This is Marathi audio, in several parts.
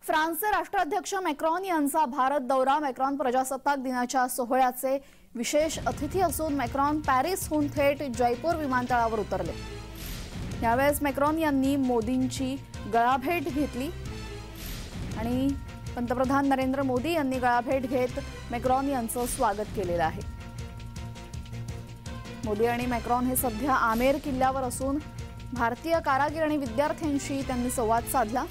फ्रान्सचे राष्ट्राध्यक्ष मॅक्रॉन यांचा भारत दौरा मॅक्रॉन प्रजासत्ताक दिनाच्या सोहळ्याचे विशेष अतिथी असून मॅक्रॉन पॅरिसहून थेट जयपूर विमानतळावर उतरले। यावेळेस मॅक्रॉन यांनी मोदींची गळाभेट घेतली आणि पंतप्रधान नरेंद्र मोदी यांनी गळाभेट घेत मॅक्रॉन यांचं स्वागत केलेलं आहे। मोदी आणि मॅक्रॉन हे सध्या आमेर किल्ल्यावर असून भारतीय कारागीर आणि विद्यार्थ्यांशी त्यांनी संवाद साधला।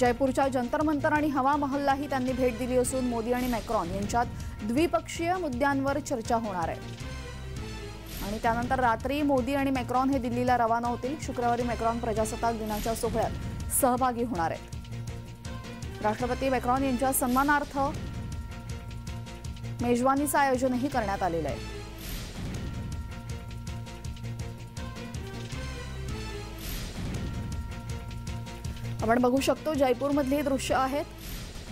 जयपूरच्या जंतर मंतर आणि हवा महललाही त्यांनी भेट दिली असून मोदी आणि मॅक्रॉन यांच्यात द्विपक्षीय मुद्द्यांवर चर्चा होणार आहे आणि त्यानंतर रात्री मोदी आणि मॅक्रॉन हे दिल्लीला रवाना होतील। शुक्रवारी मॅक्रॉन प्रजासत्ताक दिनाच्या सोहळ्यात सहभागी होणार आहेत। राष्ट्रपती मॅक्रॉन यांच्या सन्मानार्थ मेजवानीचं आयोजनही करण्यात आलेलं आहे। आपण बघू शकतो जयपूरमधली दृश्य आहेत।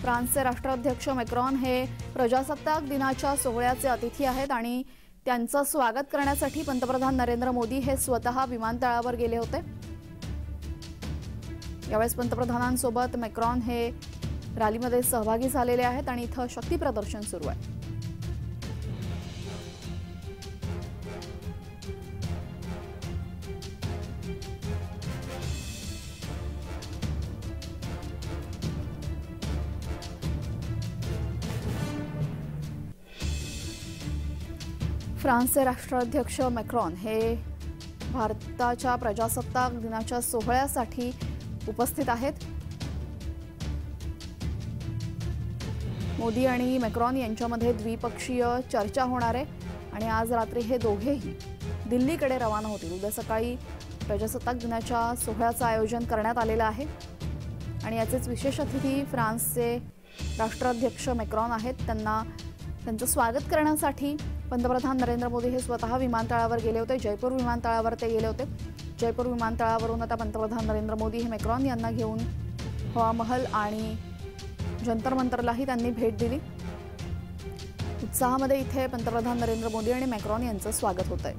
फ्रान्सचे राष्ट्राध्यक्ष मॅक्रॉन हे प्रजासत्ताक दिनाच्या सोहळ्याचे अतिथी आहेत आणि त्यांचं स्वागत करण्यासाठी पंतप्रधान नरेंद्र मोदी हे स्वतः विमानतळावर गेले होते। यावेळेस पंतप्रधानांसोबत मॅक्रॉन हे रॅलीमध्ये सहभागी झालेले आहेत आणि इथं शक्ती प्रदर्शन सुरू आहे। फ्रान्सचे राष्ट्राध्यक्ष मॅक्रॉन हे भारताच्या प्रजासत्ताक दिनाच्या सोहळ्यासाठी उपस्थित आहेत। मोदी आणि मॅक्रॉन यांच्यामध्ये द्विपक्षीय चर्चा होणार आहे आणि आज रात्री हे दोघेही दिल्लीकडे रवाना होतील। उद्या सकाळी प्रजासत्ताक दिनाच्या सोहळ्याचं आयोजन करण्यात आलेलं आहे आणि याचेच विशेष अतिथी फ्रान्सचे राष्ट्राध्यक्ष मॅक्रॉन आहेत। त्यांचं स्वागत करण्यासाठी पंतप्रधान नरेंद्र मोदी हे स्वतः विमानतळावर गेले होते। जयपूर विमानतळावर ते गेले होते। जयपूर विमानतळावरून आता पंतप्रधान नरेंद्र मोदी हे मॅक्रॉन यांना घेऊन हवा महल आणि जंतर मंतरलाही त्यांनी भेट दिली। उत्साहामध्ये इथे पंतप्रधान नरेंद्र मोदी आणि मॅक्रॉन यांचं स्वागत होत आहे।